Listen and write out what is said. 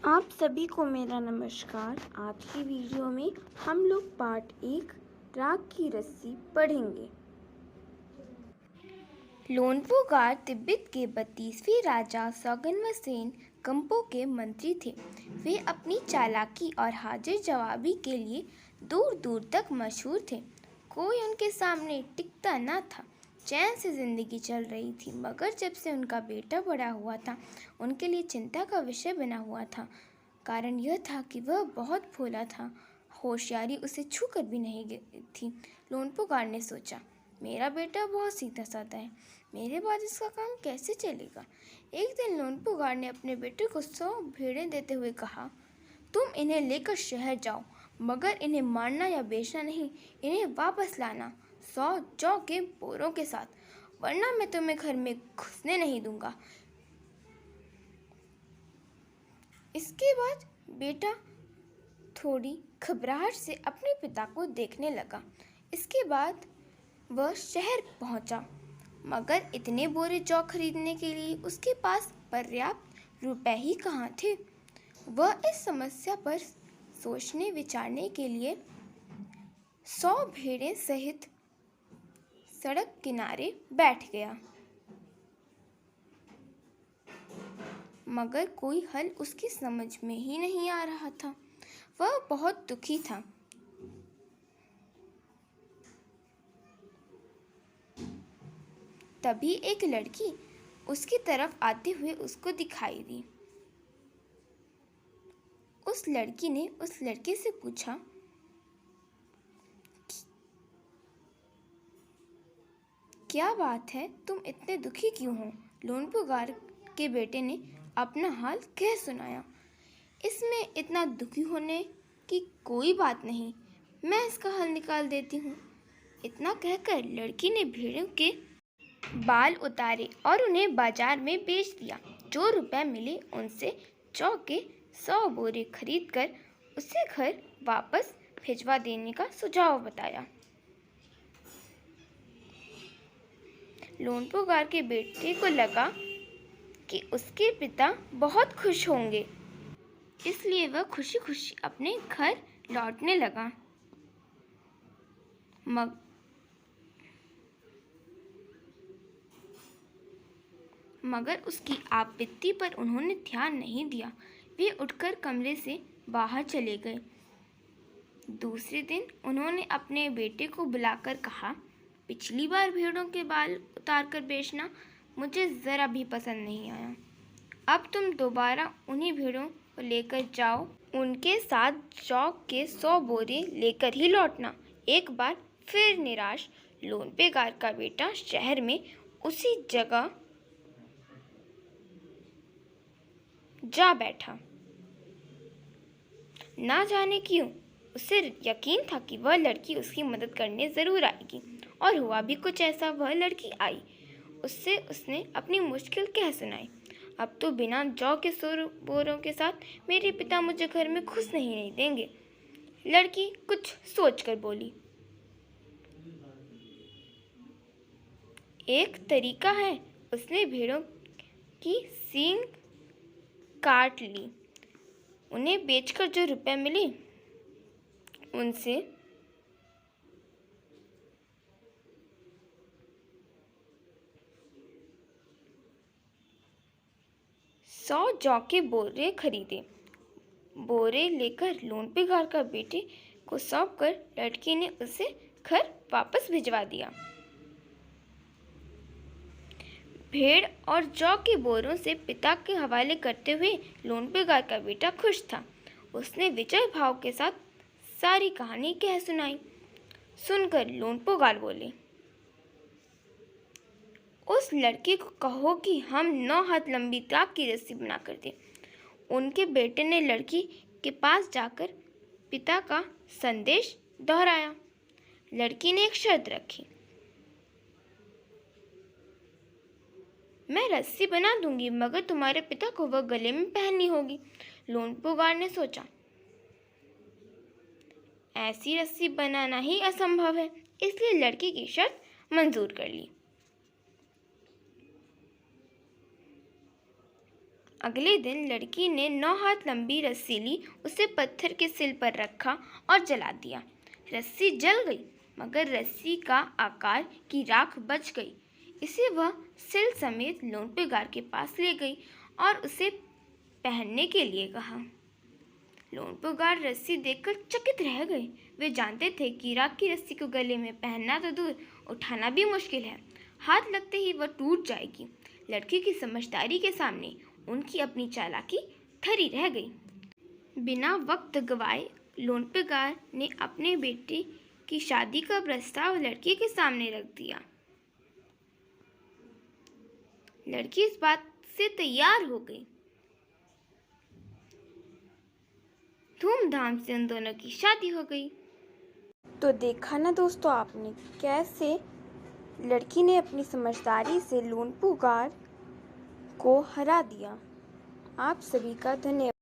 आप सभी को मेरा नमस्कार। आज की वीडियो में हम लोग पार्ट 1 राग की रस्सी पढ़ेंगे। लोनपुगार तिब्बत के 32वें राजा सौगन्वसेन कंपो के मंत्री थे। वे अपनी चालाकी और हाजिर जवाबी के लिए दूर दूर तक मशहूर थे। कोई उनके सामने टिकता न था। चैन से जिंदगी चल रही थी, मगर जब से उनका बेटा बड़ा हुआ था, उनके लिए चिंता का विषय बना हुआ था। कारण यह था कि वह बहुत भोला था। होशियारी उसे छू कर भी नहीं गई थी। लोनपुगार ने सोचा, मेरा बेटा बहुत सीधा साधा है, मेरे बाद इसका काम कैसे चलेगा। एक दिन लोनपुगार ने अपने बेटे को 100 भेड़ें देते हुए कहा, तुम इन्हें लेकर शहर जाओ, मगर इन्हें मारना या बेचना नहीं, इन्हें वापस लाना 100 जौ के बोरों के साथ, वरना मैं तुम्हें घर में घुसने नहीं दूंगा। इसके बाद बेटा थोड़ी घबराहट से अपने पिता को देखने लगा। इसके बाद वह शहर पहुंचा, मगर इतने बोरे जौ खरीदने के लिए उसके पास पर्याप्त रुपए ही कहाँ थे। वह इस समस्या पर सोचने विचारने के लिए 100 भेड़ें सहित सड़क किनारे बैठ गया, मगर कोई हल उसकी समझ में ही नहीं आ रहा था। वह बहुत दुखी था। तभी एक लड़की उसकी तरफ आते हुए उसको दिखाई दी। उस लड़की ने उस लड़के से पूछा, क्या बात है, तुम इतने दुखी क्यों हो। लोनपुगार के बेटे ने अपना हाल कह सुनाया। इसमें इतना दुखी होने की कोई बात नहीं, मैं इसका हल निकाल देती हूँ। इतना कहकर लड़की ने भेड़ों के बाल उतारे और उन्हें बाजार में बेच दिया। जो रुपए मिले उनसे जौ के 100 बोरे खरीदकर उसे घर वापस भिजवा देने का सुझाव बताया। लोनपुगार के बेटे को लगा कि उसके पिता बहुत खुश होंगे, इसलिए वह खुशी खुशी अपने घर लौटने लगा। मगर उसकी आपत्ति पर उन्होंने ध्यान नहीं दिया। वे उठकर कमरे से बाहर चले गए। दूसरे दिन उन्होंने अपने बेटे को बुलाकर कहा, पिछली बार भेड़ों के बाल उतारकर बेचना मुझे ज़रा भी पसंद नहीं आया। अब तुम दोबारा उन्हीं भेड़ों को लेकर जाओ, उनके साथ जौ के 100 बोरे लेकर ही लौटना। एक बार फिर निराश लोनपुगार का बेटा शहर में उसी जगह जा बैठा। ना जाने क्यों उसे यकीन था कि वह लड़की उसकी मदद करने ज़रूर आएगी, और हुआ भी कुछ ऐसा। वह लड़की आई, उसने अपनी मुश्किल कह सुनाई। अब तो बिना जौ के 100 बोरों के साथ मेरे पिता मुझे घर में घुस नहीं देंगे। लड़की कुछ सोचकर बोली, एक तरीका है। उसने भेड़ों की सींग काट ली। उन्हें बेचकर जो रुपए मिले उनसे 100 जौ के बोरे खरीदे। बोरे लेकर लोनपुगार का बेटे को सौंपकर लड़की ने उसे घर वापस भिजवा दिया। भेड़ और जौ के बोरों से पिता के हवाले करते हुए लोनपुगार का बेटा खुश था। उसने विजय भाव के साथ सारी कहानी कह सुनाई। सुनकर लोनपुगार बोले, उस लड़की को कहो कि हम 9 हाथ लंबी ताक की रस्सी बना कर दें। उनके बेटे ने लड़की के पास जाकर पिता का संदेश दोहराया। लड़की ने एक शर्त रखी, मैं रस्सी बना दूंगी, मगर तुम्हारे पिता को वह गले में पहननी होगी। लोनपुगार ने सोचा, ऐसी रस्सी बनाना ही असंभव है, इसलिए लड़की की शर्त मंजूर कर ली। अगले दिन लड़की ने 9 हाथ लंबी रस्सी ली, उसे पत्थर के सिल पर रखा और जला दिया। रस्सी जल गई, मगर रस्सी का आकार की राख बच गई। इसे वह सिल समेत लोनपेगार के पास ले गई और उसे पहनने के लिए कहा। लोनपेगार रस्सी देखकर चकित रह गए। वे जानते थे कि राख की रस्सी को गले में पहनना तो दूर, उठाना भी मुश्किल है। हाथ लगते ही वह टूट जाएगी। लड़की की समझदारी के सामने उनकी अपनी चालाकी खरी रह गई। बिना वक्त गवाए लोनपेगार ने अपने बेटे की शादी का प्रस्ताव लड़की के सामने रख दिया। लड़की इस बात से तैयार हो गई। धूमधाम से उन दोनों की शादी हो गई। तो देखा ना दोस्तों आपने, कैसे लड़की ने अपनी समझदारी से लोनपेगार को हरा दिया। आप सभी का धन्यवाद।